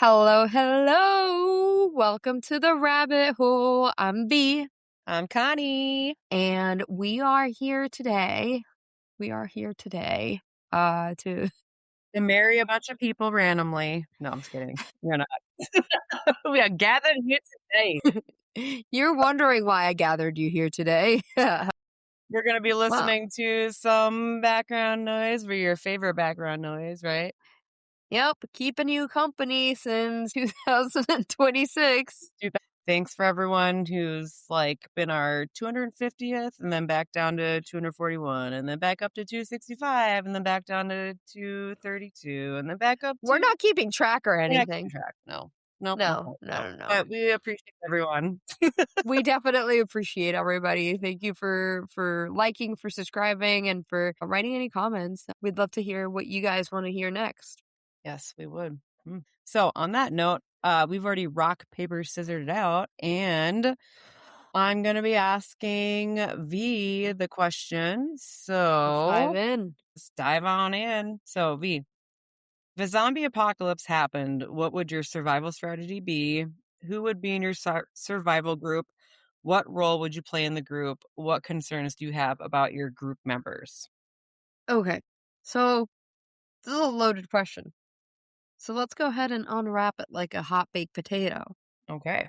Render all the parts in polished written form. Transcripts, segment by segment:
Hello, hello. Welcome to the rabbit hole. I'm Vee, I'm Connie. and we are here today. To To marry a bunch of people randomly. No, I'm just kidding. You're not. We are gathered here today. You're wondering why I gathered you here today. We're going to be Well, listening to some background noise for your favorite background noise, right? yep, keeping you company since 2026. Thanks for everyone who's been our 250th and then back down to 241 and then back up to 265 and then back down to 232 and then back up We're to not keeping track or yeah, anything. track. No. Nope, nope, No, nope, no, nope. no, no. But we appreciate everyone. We definitely appreciate everybody. Thank you for liking, for subscribing, and for writing any comments. We'd love to hear what you guys want to hear next. Yes, we would. So on that note, we've already rock, paper, scissored it out, and I'm going to be asking V the question. Let's dive So in. let's dive on in. So V, if a zombie apocalypse happened, what would your survival strategy be? Who would be in your survival group? What role would you play in the group? What concerns do you have about your group members? Okay. So this is a loaded question. So let's go ahead and unwrap it like a hot baked potato. Okay.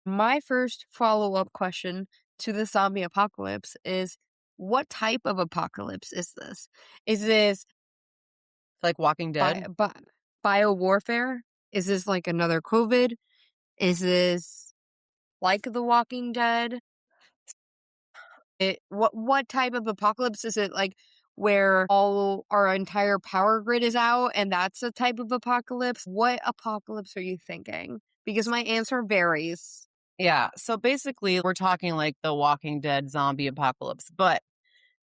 My first follow-up question to the zombie apocalypse is, what type of apocalypse is this? Is this Like Walking Dead? bio warfare? Is this like another COVID? Is this like The Walking Dead? What type of apocalypse is it, like, where all our entire power grid is out and that's a type of apocalypse? What apocalypse are you thinking? Because my answer varies. Yeah. So basically, we're talking like the Walking Dead zombie apocalypse. But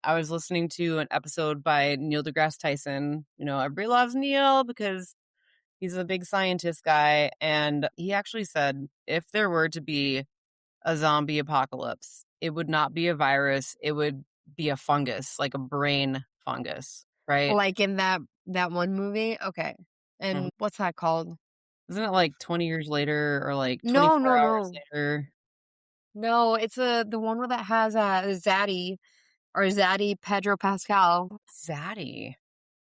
I was listening to an episode by Neil deGrasse Tyson. You know, everybody loves Neil because he's a big scientist guy. And he actually said if there were to be a zombie apocalypse, it would not be a virus, it would be a fungus, like a brain fungus, right? Like in that one movie? Okay. Mhm. And what's that called? Isn't it like 20 years later or like No, 24 no, hours no. later? No, it's, the one where that has, Zaddy Pedro Pascal. Zaddy.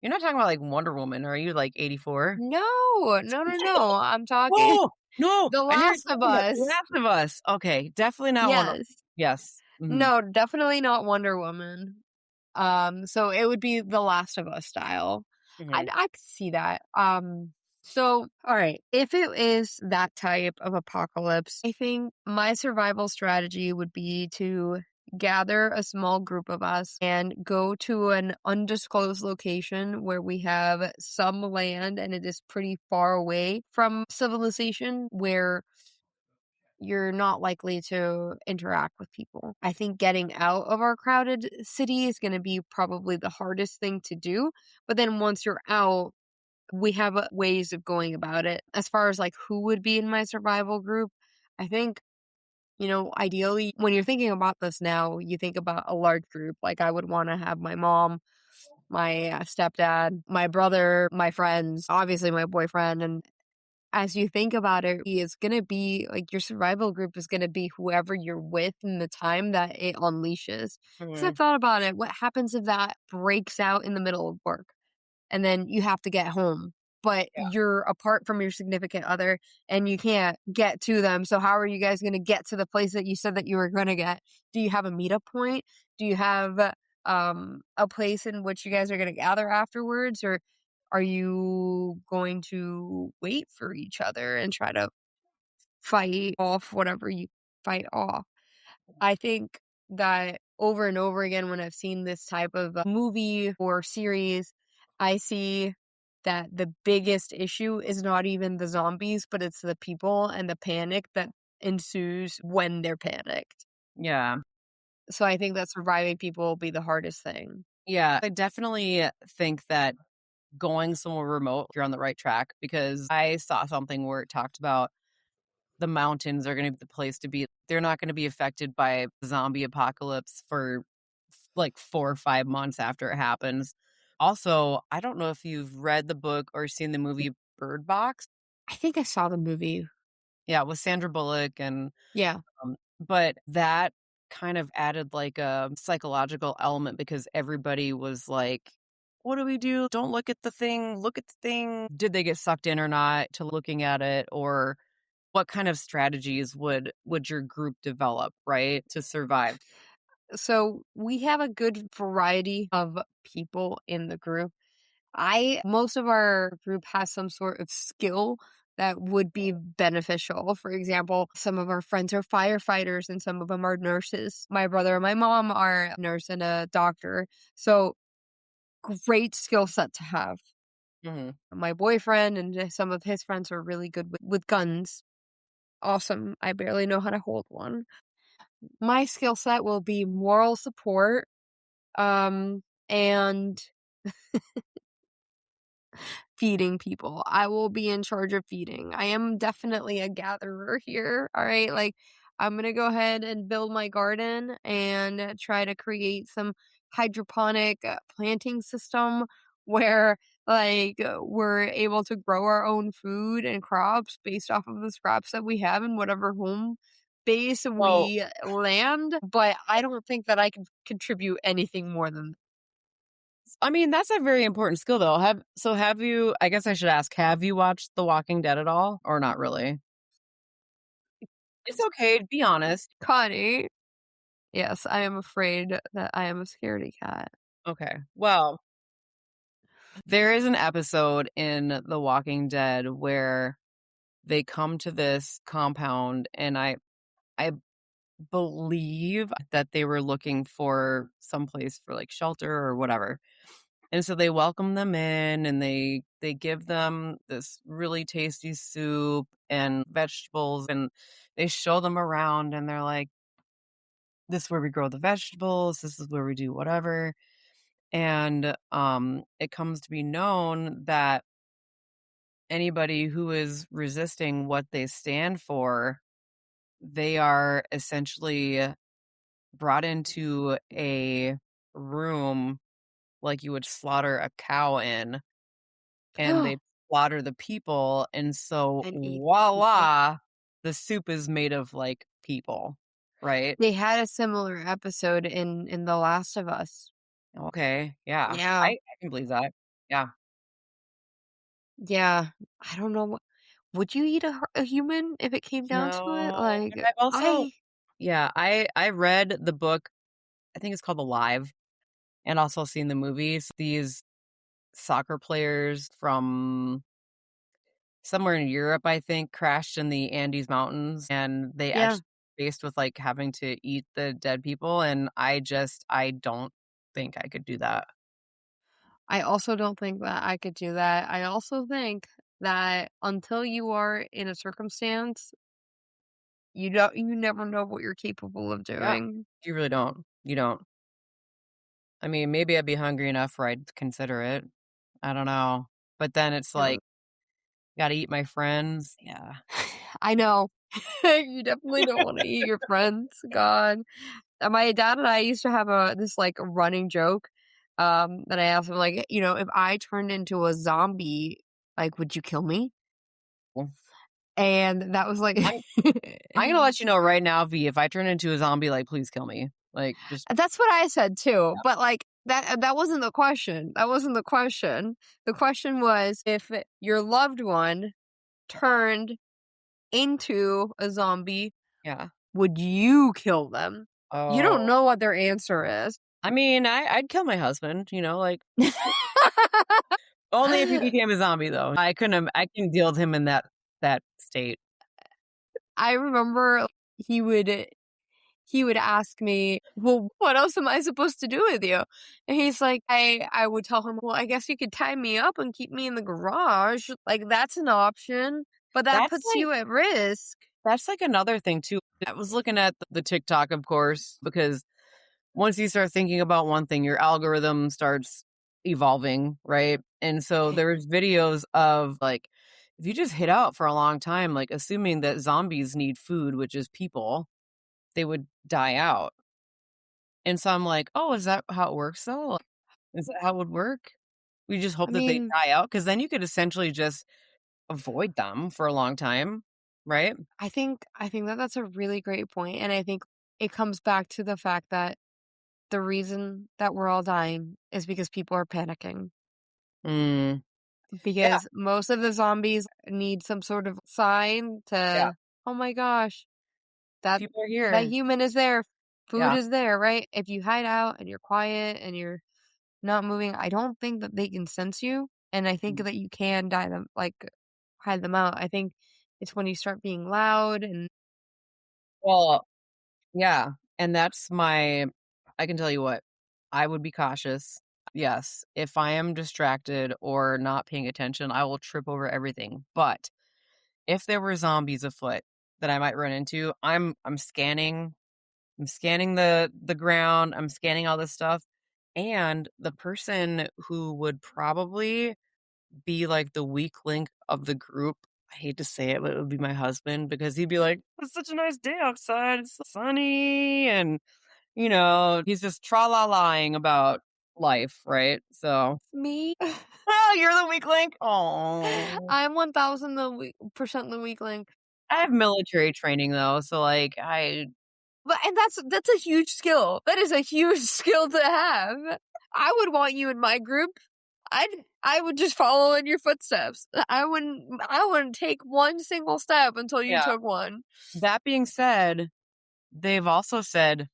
You're not talking about like Wonder Woman, are you like 84? No, no, no, no. I'm talking No, no, The I know you're Last of talking about The Us. Last of Us. Okay, definitely not one of Yes. yes. Mhm, No, definitely not Wonder Woman. So it would be The Last of Us style. mhm. I could see that. So all right, if it is that type of apocalypse, I think my survival strategy would be to gather a small group of us and go to an undisclosed location where we have some land and it is pretty far away from civilization, where you're not likely to interact with people. I think getting out of our crowded city is going to be probably the hardest thing to do. But then once you're out, we have ways of going about it. As far as like who would be in my survival group, I think, ideally, when you're thinking about this now, you think about a large group. Like, I would want to have my mom, my stepdad, my brother, my friends, obviously my boyfriend, and as you think about it, it's gonna be like your survival group is gonna be whoever you're with in the time that it unleashes. Because I've Mhm. thought about it. What happens if that breaks out in the middle of work and then you have to get home, but Yeah. you're apart from your significant other and you can't get to them? So how are you guys gonna get to the place that you said that you were gonna get? Do you have a meetup point? Do you have a place in which you guys are gonna gather afterwards, or are you going to wait for each other and try to fight off whatever you fight off? I think that over and over again, when I've seen this type of movie or series, I see that the biggest issue is not even the zombies, but it's the people and the panic that ensues when they're panicked. Yeah. So I think that surviving people will be the hardest thing. Yeah, I definitely think that going somewhere remote, you're on the right track because I saw something where it talked about the mountains are gonna be the place to be. They're not gonna be affected by zombie apocalypse for, like, 4 or 5 months after it happens. Also, I don't know if you've read the book or seen the movie Bird Box. I think I saw the movie. Yeah, with Sandra Bullock and Yeah. but that kind of added like a psychological element because everybody was like, "What do we do? Don't look at the thing. Look at the thing. Did they get sucked in or not to looking at it or what kind of strategies would your group develop, right, to survive?" So we have a good variety of people in the group. I most of our group has some sort of skill that would be beneficial. For example, some of our friends are firefighters and some of them are nurses. My brother and my mom are a nurse and a doctor. So great skill set to have. Mhm. My boyfriend and some of his friends are really good with guns. Awesome. I barely know how to hold one. My skill set will be moral support, and feeding people. I will be in charge of feeding. I am definitely a gatherer here. All right. Like, I'm going to go ahead and build my garden and try to create some hydroponic planting system where we're able to grow our own food and crops based off of the scraps that we have in whatever home base Well, we land. But I don't think that I can contribute anything more than I mean, that's a very important skill though. Have you I guess I should ask, have you watched The Walking Dead at all or not really? It's okay, be honest. Connie. Yes, I am afraid that I am a scaredy cat. Okay. Well, there is an episode in The Walking Dead where they come to this compound and I believe that they were looking for some place for like shelter or whatever. And so they welcome them in and they give them this really tasty soup and vegetables and they show them around and they're like, this is where we grow the vegetables, this is where we do whatever. And it comes to be known that anybody who is resisting what they stand for, they are essentially brought into a room like you would slaughter a cow in, and they slaughter the people, and so And eat the people. voila, the soup is made of, like, people, right? They had a similar episode in The Last of Us. Okay, yeah. Yeah, I can believe that. Yeah. yeah. I don't know what would you eat a human if it came down to it? No, Like, but I've also I yeah, I read the book, I think it's called Alive, and also seen the movies. These soccer players from somewhere in Europe, I think, crashed in the Andes Mountains, and they yeah. actually faced with, like, having to eat the dead people, and I don't think I could do that. I also don't think that I could do that. I also think that until you are in a circumstance, you never know what you're capable of Yeah. doing. You really don't. You don't. I mean, maybe I'd be hungry enough where I'd consider it. I don't know. But then it's You know? like, gotta eat my friends. Yeah. I know. You definitely don't wanna eat your friends. God. My dad and I used to have this, like, running joke, that I asked him, like, "If I turned into a zombie, like, would you kill me?" Well, And that was like I'm I'm gonna let you know right now, V, if I turn into a zombie, like, please kill me. Like, just That's what I said too, but, like, that wasn't the question. That wasn't the question. The question was if your loved one turned into a zombie, yeah. would you kill them? You don't Oh. know what their answer is. I mean, I'd kill my husband, like only if he became a zombie, though. I couldn't deal with him in that state. I remember he would ask me, "Well, what else am I supposed to do with you?" And he's like, I would tell him, "Well, I guess you could tie me up and keep me in the garage. Like that's an option, but that That's puts like you at risk." that's like another thing too. I was looking at the TikTok, of course, because once you start thinking about one thing, your algorithm starts evolving, right? And so there's videos of like if you just hit out for a long time, like assuming that zombies need food, which is people, they would die out. And so I'm like, oh, is that how it works though? Is that how it would work? We just I hope that they mean, die out because then you could essentially just avoid them for a long time, right? I think that that's a really great point, and I think it comes back to the fact that the reason that we're all dying is because people are panicking. Mm, yeah, Because most of the zombies need some sort of sign yeah. to, "Oh my gosh, that People are that here. human is there, food Yeah. is there," right? If you hide out and you're quiet and you're not moving, I don't think that they can sense you, and I think Mm. that you can hide them out. I think it's when you start being loud and Well, yeah. And that's my, I can tell you what, I would be cautious. Yes. If I am distracted or not paying attention, I will trip over everything. But if there were zombies afoot that I might run into, I'm scanning the ground, I'm scanning all this stuff. And the person who would probably be like the weak link of the group, I hate to say it, but it would be my husband because he'd be like, "It's such a nice day outside. It's so sunny." And, he's just tra la lying about life, right? So, me. oh, you're the weak link. Oh, I'm 1000 percent the weak link. I have military training though. So, like, But and that's a huge skill. That is a huge skill to have. I would want you in my group. I would just follow in your footsteps. I wouldn't take one single step until you yeah. took one. That being said, they've also said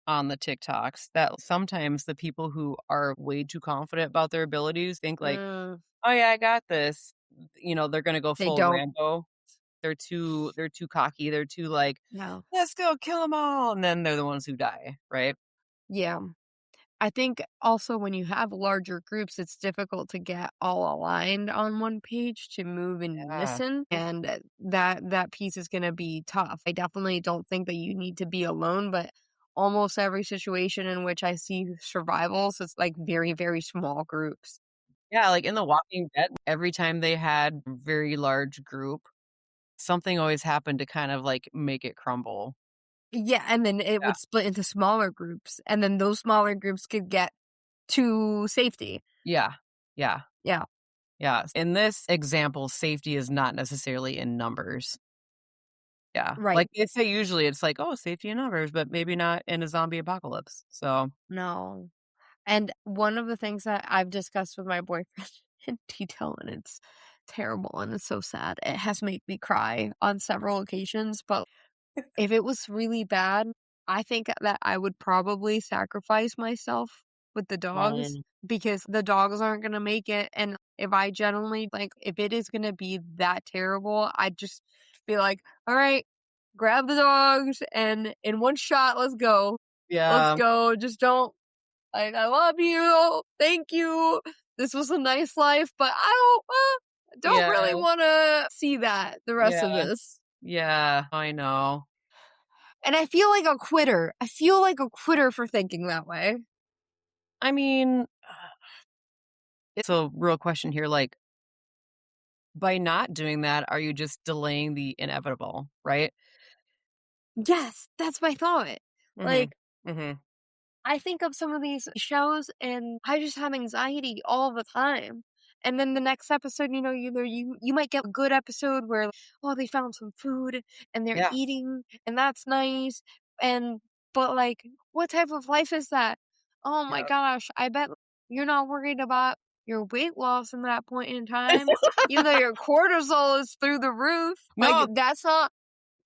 on the TikToks that sometimes the people who are way too confident about their abilities think like, Mm, "Oh yeah, I got this." They're gonna go they full don't. Rambo. They're too cocky. They're too like, No. "Let's go kill them all," and then they're the ones who die, right? Yeah. I think also when you have larger groups, it's difficult to get all aligned on one page to move in Yeah. unison, and that piece is going to be tough. I definitely don't think that you need to be alone, but almost every situation in which I see survivals, it's like very, very small groups. Yeah, like in The Walking Dead, every time they had a very large group, something always happened to kind of like make it crumble. Yeah, and then it Yeah. would split into smaller groups, and then those smaller groups could get to safety. Yeah. Yeah. Yeah, Yeah. In this example, safety is not necessarily in numbers. Yeah. right. Like they say usually it's like, "Oh, safety in numbers," but maybe not in a zombie apocalypse. So, No. And one of the things that I've discussed with my boyfriend in detail, and it's terrible and it's so sad. It has made me cry on several occasions, but if it was really bad, I think that I would probably sacrifice myself with the dogs um, because the dogs aren't going to make it. And if I genuinely, like, if it is going to be that terrible, I'd just be like, all right, grab the dogs and in one shot, let's go. Let's yeah, go. Just don't like, "I love you. Thank you. This was a nice life, but I don't yeah, really wanna see that the rest of yeah, this." yeah, I know. And I feel like a quitter. I feel like a quitter for thinking that way. I mean, it's a real question here, like, by not doing that, are you just delaying the inevitable, right? Yes, that's my thought. Mhm, Like, mhm. I think of some of these shows and I just have anxiety all the time. And then the next episode, either you might get a good episode where, oh, they found some food and they're Yeah, eating and that's nice. And but like, what type of life is that? Oh my yeah. gosh, I bet you're not worried about your weight loss in that point in time, even though your cortisol is through the roof. Like No, that's not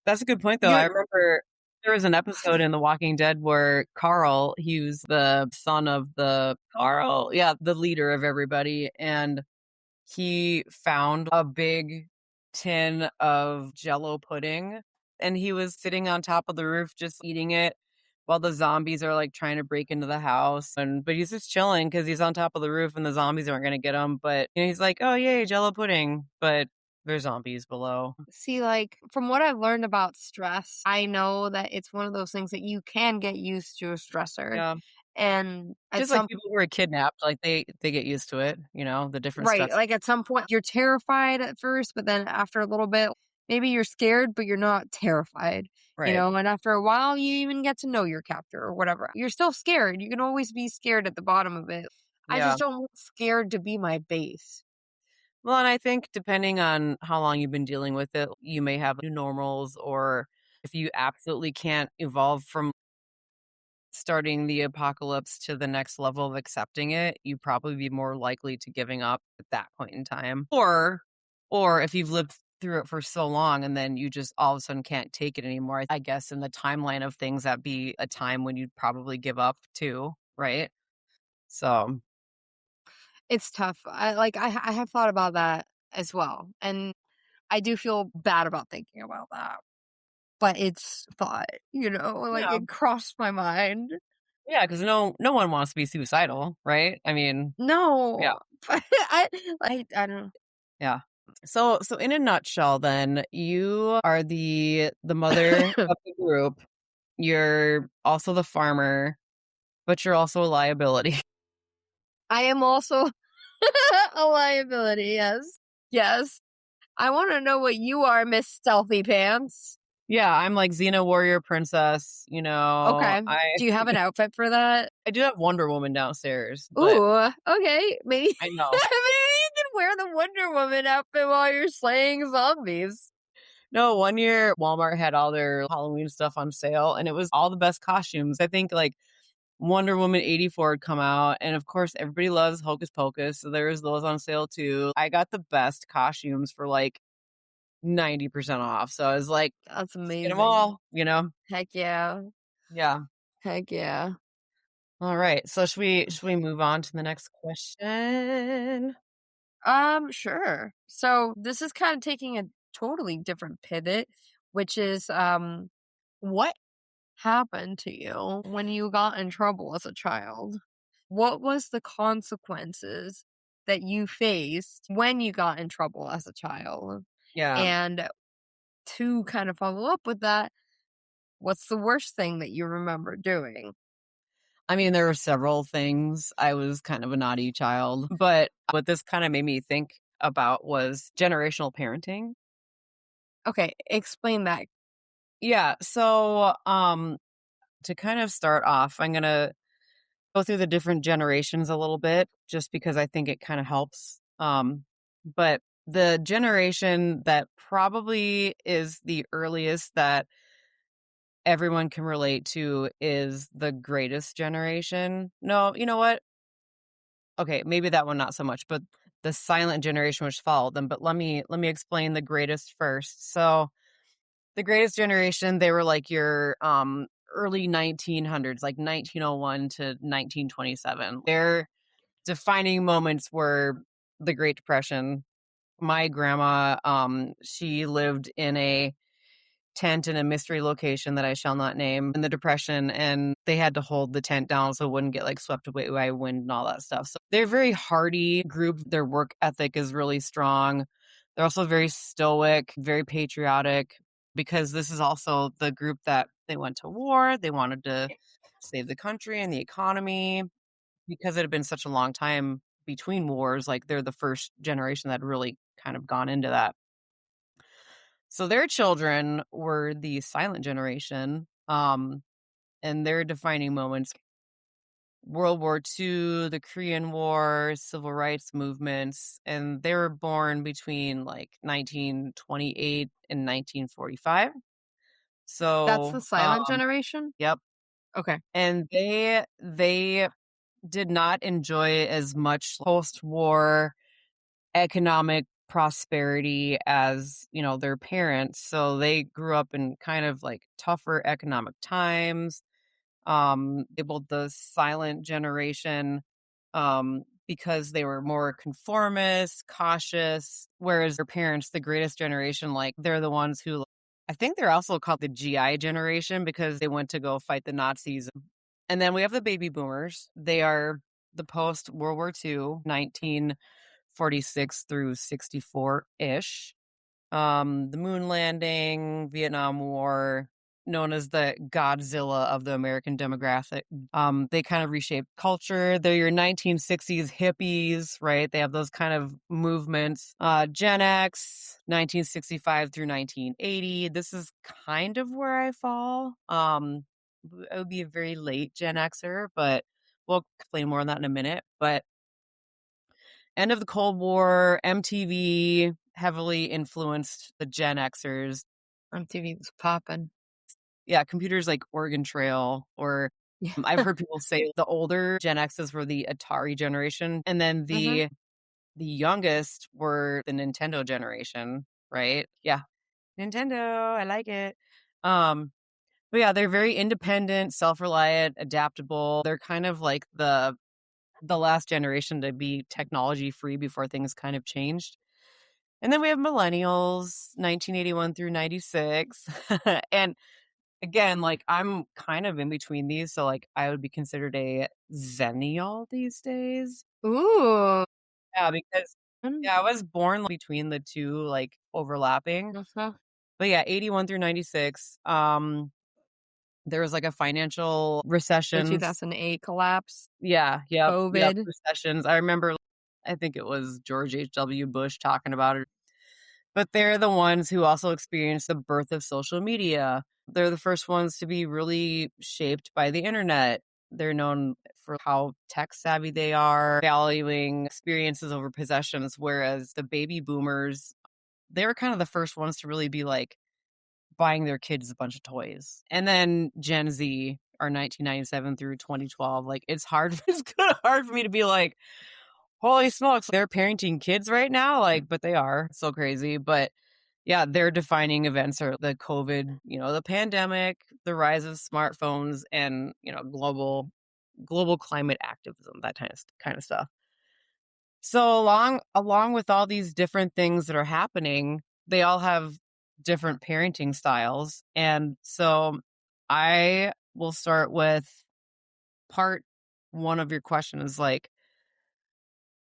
that's a good point, though. I you're remember there was an episode in The Walking Dead where Carl, he was the son of the Carl, yeah, the leader of everybody, and he found a big tin of Jello pudding, and he was sitting on top of the roof just eating it while the zombies are, like, trying to break into the house, but he's just chilling because he's on top of the roof and the zombies aren't gonna get him, but, he's like, "Oh, yay, Jello pudding," but there's zombies below. See, like, from what I've learned about stress, I know that it's one of those things that you can get used to a stressor. Yeah. And at Just like some people who are kidnapped, like, they get used to it, the different right, stress. like at some point you're terrified at first, but then after a little bit, maybe you're scared, but you're not terrified, Right. and after a while you even get to know your captor or whatever. You're still scared. You can always be scared at the bottom of it. I Yeah. just don't want scared to be my base. Well, and I think depending on how long you've been dealing with it, you may have new normals, or if you absolutely can't evolve from starting the apocalypse to the next level of accepting it, you'd probably be more likely to giving up at that point in time. Or if you've lived through it for so long and then you just all of a sudden can't take it anymore, I guess in the timeline of things, that'd be a time when you'd probably give up too, right? So, It's tough. I have thought about that as well, and I do feel bad about thinking about that, but it's thought, like, yeah. it crossed my mind. Yeah, because no one wants to be suicidal, right? I mean, yeah, No, but I don't yeah. So in a nutshell then, you are the mother know. of the group. You're also the farmer, but you're also a liability. I am also a liability, yes. Yes. I wanna know what you are, Miss Stealthy Pants. Yeah, I'm like Xena warrior princess, Okay. Do you have an outfit for that? I do have Wonder Woman downstairs, but Ooh, okay. Maybe maybe I know. you can wear the Wonder Woman outfit while you're slaying zombies. No, one year Walmart had all their Halloween stuff on sale and it was all the best costumes. I think like Wonder Woman 84 had come out, and of course, everybody loves Hocus Pocus, so there was those on sale too. I got the best costumes for like 90% off, so I was like, That's "Let's get them amazing. all," you know? Heck yeah. Yeah. Heck yeah. All right, so should we move on to the next question? Sure. So this is kind of taking a totally different pivot, which is what happened to you when you got in trouble as a child? What was the consequences that you faced when you got in trouble as a child? Yeah. And to kind of follow up with that, what's the worst thing that you remember doing? I mean, there were several things. I was kind of a naughty child, but what this kind of made me think about was generational parenting. Okay, explain that. Yeah, so, to kind of start off, I'm gonna go through the different generations a little bit just because I think it kind of helps. But the generation that probably is the earliest that everyone can relate to is the greatest generation. No, you know what? Okay, maybe that one not so much, but the silent generation which followed them. But let me explain the greatest first. So the greatest generation, they were like your early 1900s, like 1901 to 1927. Their defining moments were the Great Depression. My grandma, she lived in a tent in a mystery location that I shall not name in the Depression, and they had to hold the tent down so it wouldn't get like swept away by wind and all that stuff. So they're a very hardy group. Their work ethic is really strong. They're also very stoic, very patriotic, because this is also the group that they went to war. They wanted to save the country and the economy because it had been such a long time between wars. Like they're the first generation that had really kind of gone into that. So their children were the silent generation, and their defining moments: World War II, the Korean War, civil rights movements, and they were born between like 1928 and 1945. That's the So, silent generation? yep. Okay. And they did not enjoy as much post-war economic prosperity as, their parents. So they grew up in kind of like tougher economic times. Able the silent generation, because they were more conformist, cautious, whereas their parents, the greatest generation, like they're the ones who, I think they're also called the GI generation because they went to go fight the Nazis. And then we have the baby boomers. They are the post World War II, 1946 through 64 ish. The moon landing, Vietnam War, known as the Godzilla of the American demographic. They kind of reshaped culture. They're your 1960s hippies, right? They have those kind of movements. Gen X, 1965 through 1980. This is kind of where I fall. I would be a very late Gen Xer, but we'll explain more on that in a minute. But end of the Cold War, MTV heavily influenced the Gen Xers. MTV was popping. Yeah, computers like Oregon Trail, or Yeah. I've heard people say the older Gen X's were the Atari generation, and then Mhm. the youngest were the Nintendo generation, right? Yeah. Nintendo, I like it. Um, but yeah, they're very independent, self-reliant, adaptable. They're kind of like the last generation to be technology free before things kind of changed. And then we have millennials, 1981 through 96. And again, like I'm kind of in between these, so like I would be considered a zennial these days. Ooh. Yeah, because Mm, yeah, I was born between the two, like overlapping. mhm. But yeah, 81 through 96. There was like a financial The recession. 2008 collapse, Yeah, yep, COVID. recessions. I remember I think it was George H.W. Bush talking about it. But they're the ones who also experienced the birth of social media. They're the first ones to be really shaped by the internet. They're known for how tech savvy they are, valuing experiences over possessions, whereas the baby boomers, they were kind of the first ones to really be like buying their kids a bunch of toys. And then Gen Z, our 1997 through 2012, like it's hard, it's kind of hard for me to be like, holy smokes, they're parenting kids right now. Like, but they are. It's so crazy. But yeah, their defining events are the COVID, the pandemic, the rise of smartphones, and global climate activism, that kind of stuff. So along with all these different things that are happening, they all have different parenting styles. And so I will start with part one of your question is like,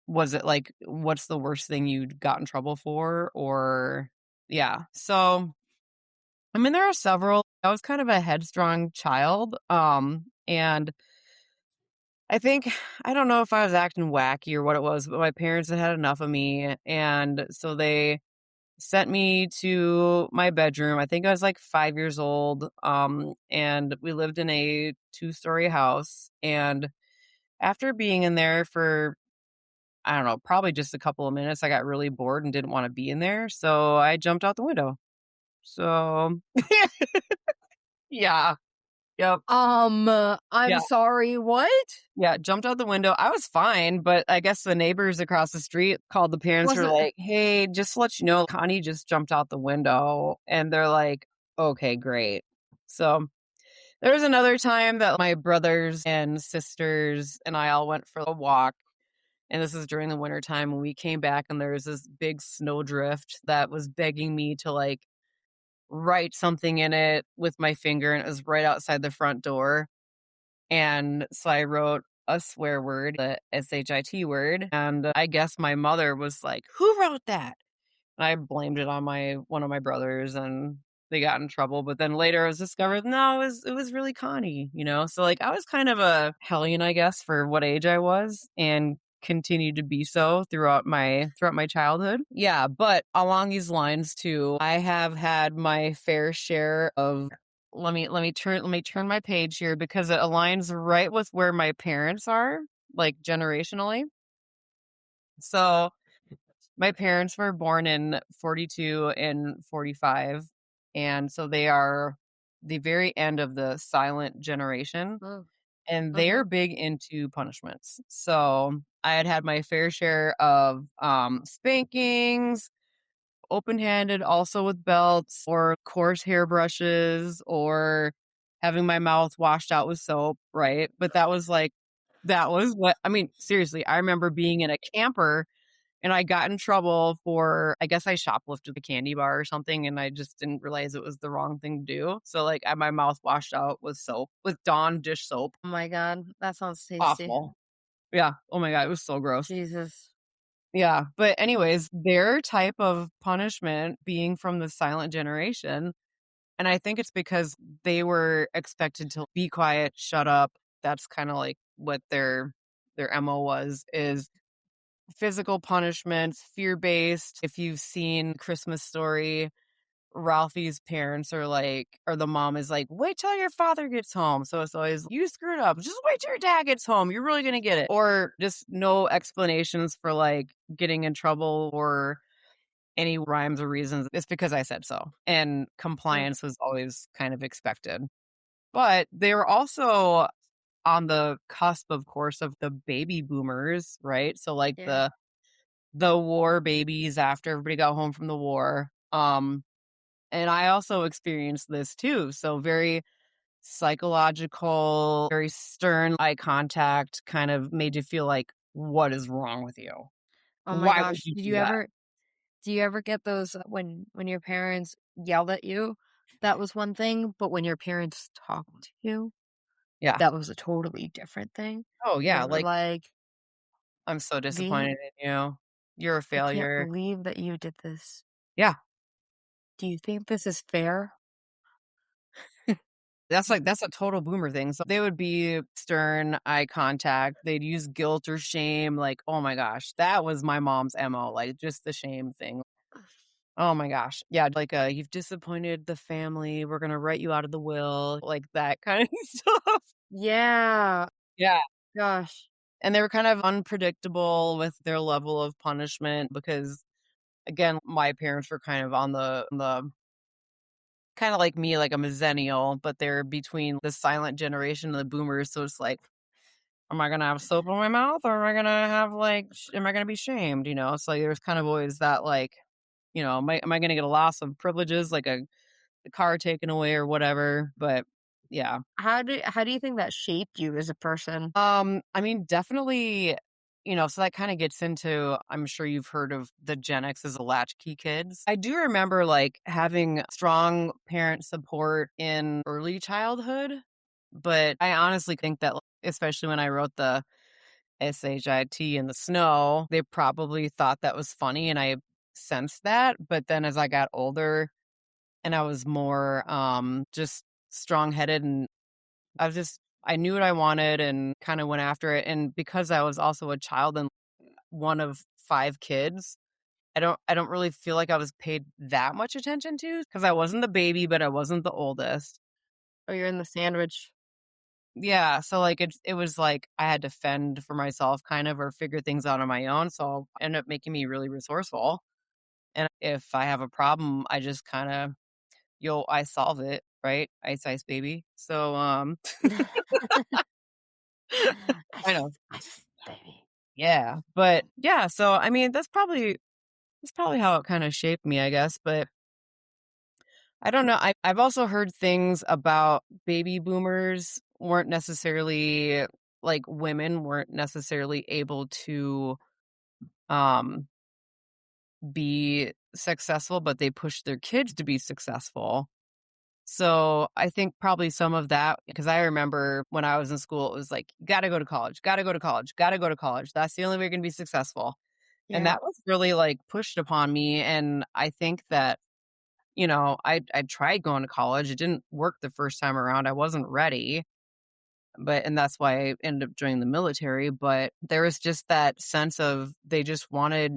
was it like, what's the worst thing you got in trouble for? Or yeah. So I mean, there are several. I was kind of a headstrong child. And I think I don't know if I was acting wacky or what it was, but my parents had enough of me. And so they sent me to my bedroom. I think I was like 5 years old. And we lived in a 2-story house. And after being in there for, I don't know, probably just a couple of minutes, I got really bored and didn't want to be in there. So I jumped out the window. So yeah. Yep. I'm Yeah. sorry, what? Yeah. Jumped out the window. I was fine, but I guess the neighbors across the street called the parents, Was were it like, hey, just to let you know, Connie just jumped out the window. And they're like, okay, great. So there was another time that my brothers and sisters and I all went for a walk. And this is during the winter time when we came back and there was this big snowdrift that was begging me to like write something in it with my finger. And it was right outside the front door. And so I wrote a swear word, the SHIT word. And I guess my mother was like, who wrote that? And I blamed it on my one of my brothers and they got in trouble. But then later I was discovered, no, it was really Connie. So like I was kind of a hellion, I guess, for what age I was and continued to be so throughout my childhood. Yeah, but along these lines too, I have had my fair share of let me turn my page here because it aligns right with where my parents are, like generationally. So my parents were born in 42 and 45, and so they are the very end of the silent generation, Oh, and they're mhm. big into punishments. So I had my fair share of spankings, open-handed, also with belts or coarse hairbrushes or having my mouth washed out with soap, right? But that was what I mean, seriously, I remember being in a camper and I got in trouble for I guess I shoplifted a candy bar or something, and I just didn't realize it was the wrong thing to do. So, like, I had my mouth washed out with soap, with Dawn dish soap. Oh my god, that sounds tasty. Awful. Yeah. Oh my god, it was so gross. Jesus. Yeah, but anyways, their type of punishment being from the silent generation, and I think it's because they were expected to be quiet, shut up. That's kinda like what their MO was, is physical punishments, fear-based. If you've seen Christmas Story, Ralphie's parents are like, or the mom is like, wait till your father gets home. So it's always, you screwed up. Just wait till your dad gets home. You're really going to get it. Or just no explanations for like getting in trouble or any rhymes or reasons. It's because I said so. And Mm, compliance was always kind of expected. But they were also on the cusp, of course, of the baby boomers, right? So like yeah. the war babies after everybody got home from the war. And I also experienced this too. So very psychological, very stern eye contact kind of made you feel like, what is wrong with you? Oh my Why would gosh. you do that? Do you ever get those when your parents yelled at you? That was one thing, but when your parents talked to you, Yeah. that was a totally different thing. Oh, They yeah. were Like, like, I'm so "V, disappointed in you. You're a I can't failure. believe that you did this. Yeah. Do you think this is fair?" That's a total boomer thing. So they would be stern eye contact. They'd use guilt or shame. Like, oh my gosh, that was my mom's MO. Like, just the shame thing. Oh my gosh. Yeah, like, "You've disappointed the family, we're gonna write you out of the will," like that kind of stuff. Yeah. Yeah, Gosh. and they were kind of unpredictable with their level of punishment because, again, my parents were kind of on the kinda like me, like a millennial, but they're between the silent generation and the boomers, so it's like, "Am I gonna have soap in my mouth or am I gonna have, like am I gonna be shamed?" You know? So, like, there's kind of always that, like, am I gonna get a loss of privileges, like a the car taken away or whatever, but yeah. How do you think that shaped you as a person? I mean, definitely, so that kind of gets into I'm sure you've heard of the Gen X as a latchkey kids. I do remember like having strong parent support in early childhood, but I honestly think that especially when I wrote the SHIT in the snow, they probably thought that was funny and I sensed that, but then as I got older and I was more just strong-headed and I knew what I wanted and kind of went after it. And because I was also a child and one of 5 kids, I don't really feel like I was paid that much attention to because I wasn't the baby, but I wasn't the oldest. Oh, you're in the sandwich. Yeah, so like it was like I had to fend for myself kind of or figure things out on my own. So it ended up making me really resourceful. And if I have a problem, I just kind of I solve it, right? Ice baby. So I know. Ice, baby. Yeah, but yeah, so I mean, that's probably how it kinda shaped me, I guess, but I don't know, I've also heard things about baby boomers weren't necessarily like, women weren't necessarily able to, um, be successful, but they pushed their kids to be successful. So, I think probably some of that because I remember when I was in school, it was like, "You gotta go to college, gotta go to college, gotta go to college. That's the only way you're gonna be successful." And Yeah. that was really, like, pushed upon me, and I think that, I tried going to college, it didn't work the first time around, I wasn't ready, and that's why I ended up joining the military, but there was just that sense of they just wanted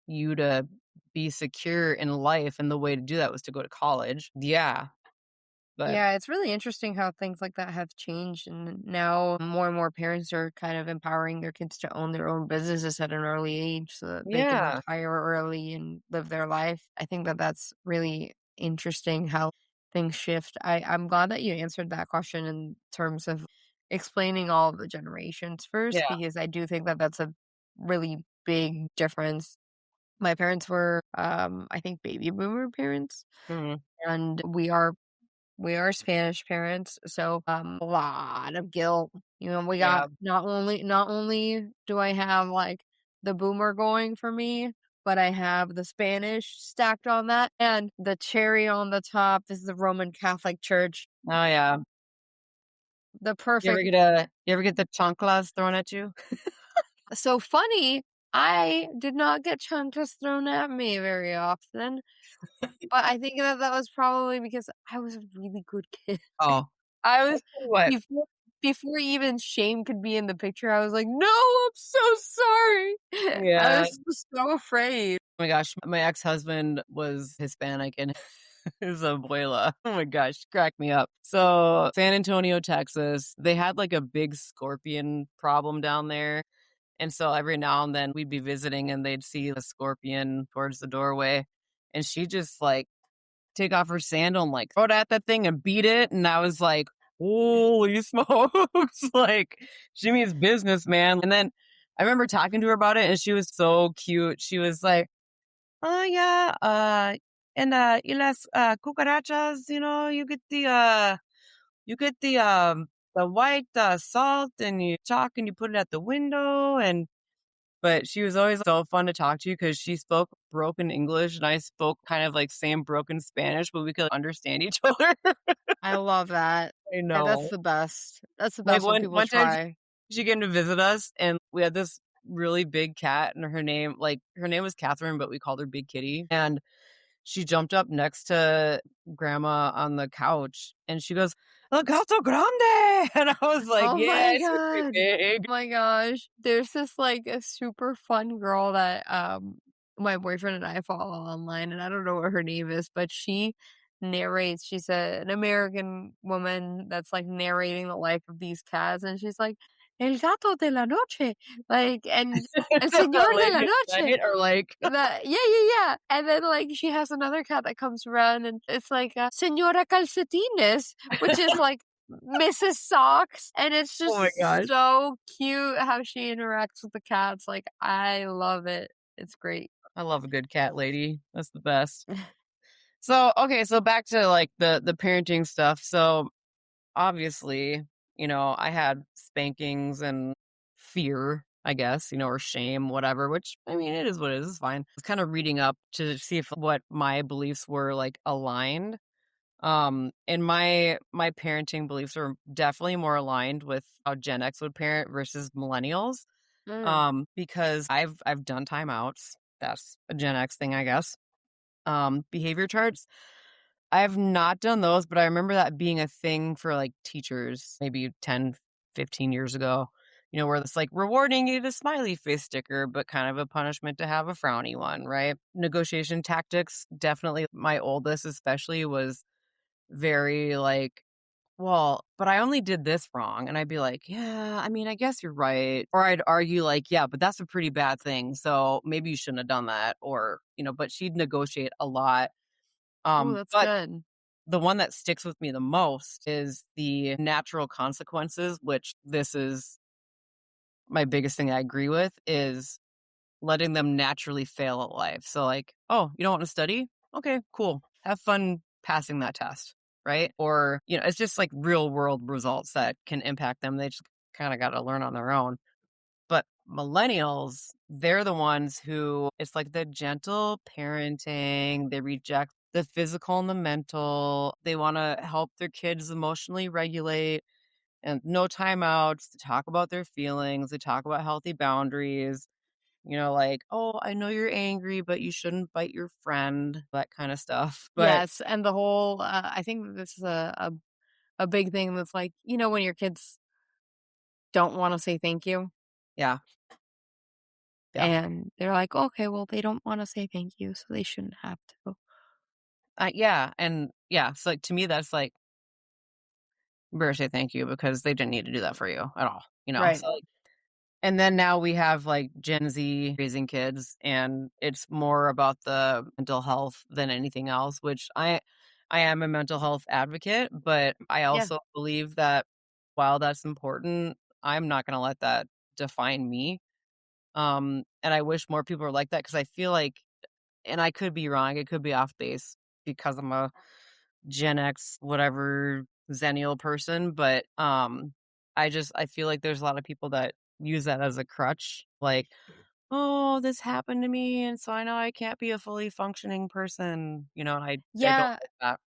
you to be secure in life, and the way to do that was to go to college. Yeah, but Yeah, it's really interesting how things like that have changed, and now more and more parents are kind of empowering their kids to own their own businesses at an early age so that they can yeah, retire early and live their life. I think that that's really interesting how things shift. I'm glad that you answered that question in terms of explaining all of the generations first, yeah, because I do think that that's a really big difference. My parents were, I think, baby boomer parents, mhm, and we are Spanish parents, so, a lot of guilt. You know, we got yeah, not only do I have, like, the boomer going for me, but I have the Spanish stacked on that, and the cherry on the top is the Roman Catholic Church. oh, yeah. The perfect You ever get the chanclas thrown at you? so funny, I did not get chanclas thrown at me very often, but I think that that was probably because I was a really good kid. Oh, I I was tell you what. before even shame could be in the picture, I was like, "No, I'm so sorry." I Yeah. was so afraid. Oh my gosh, my ex-husband was Hispanic, and His abuela. Oh my gosh, crack me up. So, San Antonio, Texas, they had like a big scorpion problem down there. And so every now and then we'd be visiting and they'd see the scorpion towards the doorway. And she just like take off her sandal and like throw it at that thing and beat it. And I was like, holy smokes. Like, she means business, man. And then I remember talking to her about it and she was so cute. She was like, oh yeah, y las cucarachas, you get the white salt and you chalk and you put it at the window. And but she was always so fun to talk to because she spoke broken English and I spoke kind of like same broken Spanish, but we could understand each other. I love that. I And that's know. the best. That's the Like best when one people one time try. she came to visit us and we had this really big cat and her name was Catherine, but we called her Big Kitty. And she jumped up next to grandma on the couch and she goes, "El gato grande." And I was like, Oh my yes, you're pretty god. big. Oh my gosh. There's this like a super fun girl that my boyfriend and I follow online, and I don't know what her name is, but she narrates, she's an American woman that's like narrating the life of these cats, and she's like, El gato de la noche. Like, and El señor The de la lady at noche. night or like That, yeah, yeah, yeah. And then like she has another cat that comes around and it's like Señora Calcetines, which is like Mrs. Socks. And it's oh my just gosh. so cute how she interacts with the cats. Like I love it. It's great. I love a good cat lady. That's the best. So, okay, so back to like the parenting stuff. So, obviously, I had spankings and fear, I guess, or shame, whatever, which I mean, it is what it is. It's fine. I was kind of reading up to see if what my beliefs were like aligned. And my parenting beliefs are definitely more aligned with how Gen X would parent versus millennials. Mm. Because I've done timeouts. That's a Gen X thing, I guess. Behavior charts. I have not done those, but I remember that being a thing for like teachers maybe 10, 15 years ago, where it's like rewarding you the smiley face sticker, but kind of a punishment to have a frowny one, right? Negotiation tactics. Definitely my oldest, especially, was very like, well, but I only did this wrong. And I'd be like, yeah, I mean, I guess you're right. Or I'd argue, like, yeah, but that's a pretty bad thing. So maybe you shouldn't have done that. Or, but she'd negotiate a lot. Oh, that's But good. the one that sticks with me the most is the natural consequences, which this is my biggest thing I agree with, is letting them naturally fail at life. So, like, oh, you don't want to study? Okay, cool. Have fun passing that test, right? Or, it's just like real world results that can impact them. They just kind of got to learn on their own. But millennials, they're the ones who it's like the gentle parenting. They reject the physical and the mental. They want to help their kids emotionally regulate and no timeouts to talk about their feelings. They talk about healthy boundaries, like, oh, I know you're angry, but you shouldn't bite your friend, that kind of stuff. But Yes. And the whole, I think that this is a big thing that's like, when your kids don't want to say thank you yeah, yeah, and they're like, okay, well, they don't want to say thank you, so they shouldn't have to. yeah. And yeah, so like to me, that's like, you better say thank you because they didn't need to do that for you at all, Right. So and then now we have like Gen Z raising kids and it's more about the mental health than anything else, which I am a mental health advocate, but I Yeah. also believe that while that's important, I'm not going to let that define me. And I wish more people were like that because I feel like, and I could be wrong, it could be off base because I'm a Gen X, whatever, Zennial person, but I feel like there's a lot of people that use that as a crutch, like, oh, this happened to me, and so I know I can't be a fully functioning person, and I don't Yeah. like that.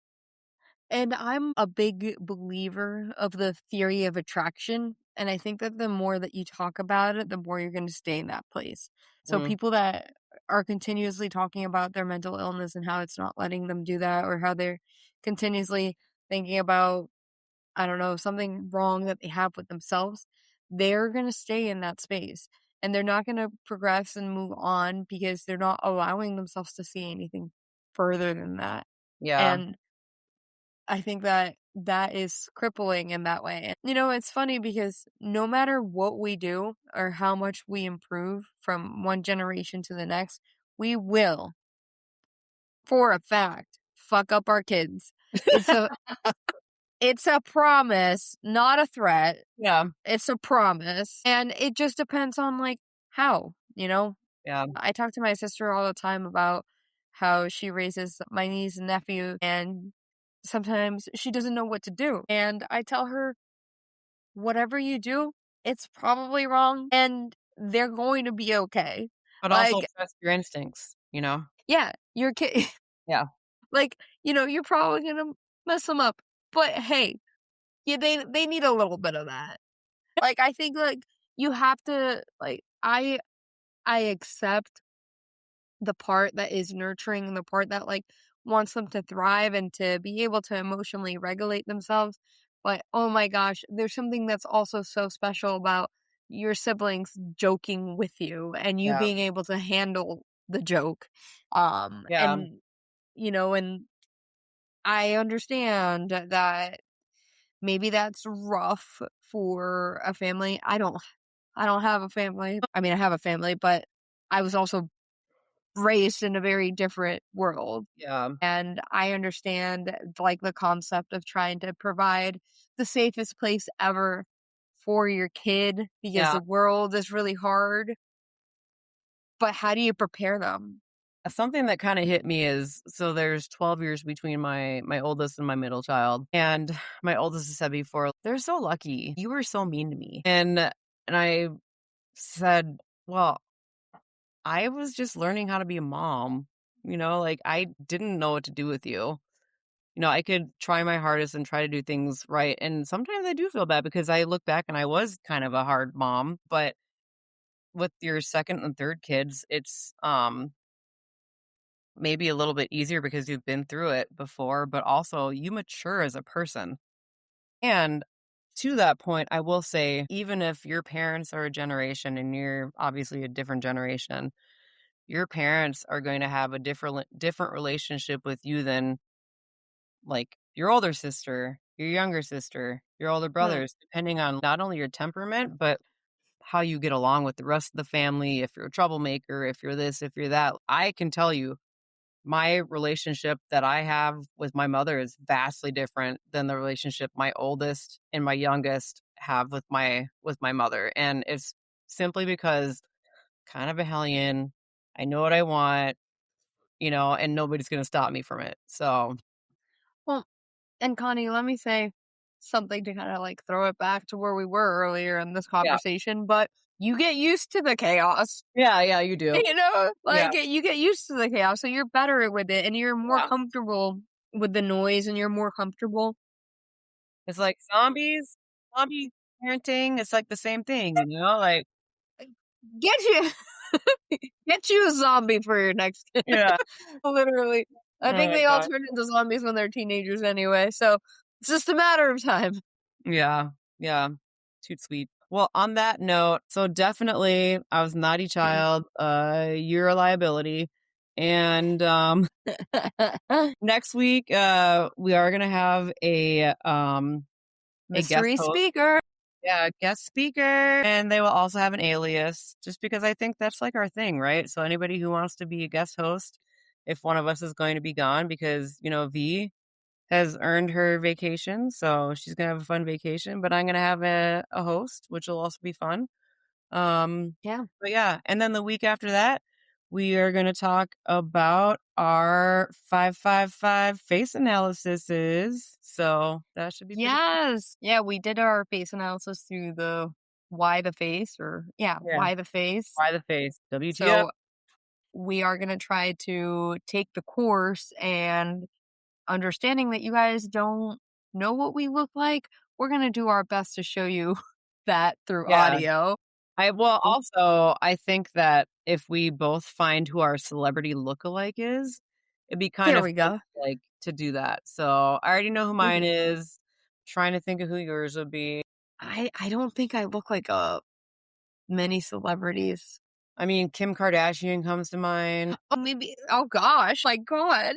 And I'm a big believer of the theory of attraction. And I think that the more that you talk about it, the more you're going to stay in that place. So Mm, people that are continuously talking about their mental illness and how it's not letting them do that, or how they're continuously thinking about, I don't know, something wrong that they have with themselves, they're going to stay in that space. And they're not going to progress and move on because they're not allowing themselves to see anything further than that. Yeah. And I think that that is crippling in that way. And, it's funny because no matter what we do or how much we improve from one generation to the next, we will, for a fact, fuck up our kids. It's a it's a promise, not a threat. Yeah. It's a promise. And it just depends on like how. Yeah. I talk to my sister all the time about how she raises my niece and nephew, and sometimes she doesn't know what to do. And I tell her, whatever you do, it's probably wrong and they're going to be okay. But also Like, trust your instincts, you know? yeah, your kid, Yeah. like, you're probably going to mess them up. But hey, yeah, they need a little bit of that. Like, I think, like, you have to, like, I accept the part that is nurturing and the part that, like, wants them to thrive and to be able to emotionally regulate themselves. But, oh my gosh, there's something that's also so special about your siblings joking with you and you Yeah. being able to handle the joke. Yeah. And I understand that maybe that's rough for a family. I don't have a family. I mean, I have a family, but I was also raised in a very different world. Yeah. And I understand like the concept of trying to provide the safest place ever for your kid because Yeah. the world is really hard. But how do you prepare them? Something that kinda hit me is so there's 12 years between my oldest and my middle child, and my oldest has said before, "They're so lucky. You were so mean to me." And I said, "Well, I was just learning how to be a mom, like, I didn't know what to do with you." I could try my hardest and try to do things right, and sometimes I do feel bad because I look back and I was kind of a hard mom, but with your 2nd and 3rd kids, it's, maybe a little bit easier because you've been through it before, but also you mature as a person. And to that point, I will say, even if your parents are a generation and you're obviously a different generation, your parents are going to have a different relationship with you than like your older sister, your younger sister, your older Right. brothers, depending on not only your temperament, but how you get along with the rest of the family. If you're a troublemaker, if you're this, if you're that, I can tell you my relationship that I have with my mother is vastly different than the relationship my oldest and my youngest have with my mother. And it's simply because kind of a hellion. I know what I want, and nobody's gonna stop me from it. So Well, and Connie, let me say something to kind of like throw it back to where we were earlier in this yeah. conversation, but you get used to the chaos. Yeah, yeah, you do. Yeah. Like you get used to the chaos, so you're better with it and you're more Yeah. comfortable with the noise and you're more comfortable. It's like zombie parenting, it's like the same thing, like Get you get you a zombie for your next kid. yeah. Literally. I Oh think my they all god. turn into zombies when they're teenagers anyway, so it's just a matter of time. Yeah, yeah. Too sweet. Well, on that note, so definitely I was a naughty child, you're a liability, and, next week, we are gonna have a guest Mystery host. speaker. Yeah, guest speaker, and they will also have an alias just because I think that's, like, our thing, right? So anybody who wants to be a guest host, if one of us is going to be gone because, V has earned her vacation, so she's gonna have a fun vacation, but I'm gonna have a host, which will also be fun. Yeah. But yeah, and then the week after that, we are gonna talk about our 555 face analyses, so that should be pretty fun. Yes. Yeah, we did our face analysis through the why the face or yeah, Yeah, why the face. why the face? WTF? So we are going to try to take the course and understanding that you guys don't know what we look like, we're going to do our best to show you that through Yeah. audio. Oop, Also, I think that if we both find who our celebrity lookalike is, it'd be kind there of we fun go. to do that. So, I already know who mine Ooh, is. Trying to think of who yours would be. I don't think I look like many celebrities. I mean, Kim Kardashian comes to mind. Oh, maybe. Oh gosh, my God.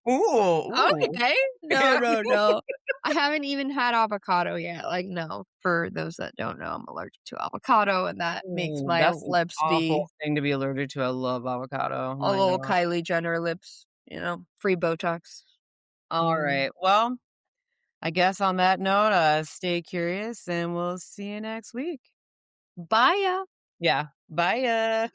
Ooh. Okay. No. I haven't even had avocado yet. Like, no. For those that don't know, I'm allergic to avocado, and that makes Ooh, my that's an lips awful be thing to be allergic to. I love avocado. Oh a my little god. Kylie Jenner lips, free Botox. All Mm. right. Well, I guess on that note, stay curious and we'll see you next week. Bye. Yeah. Bye.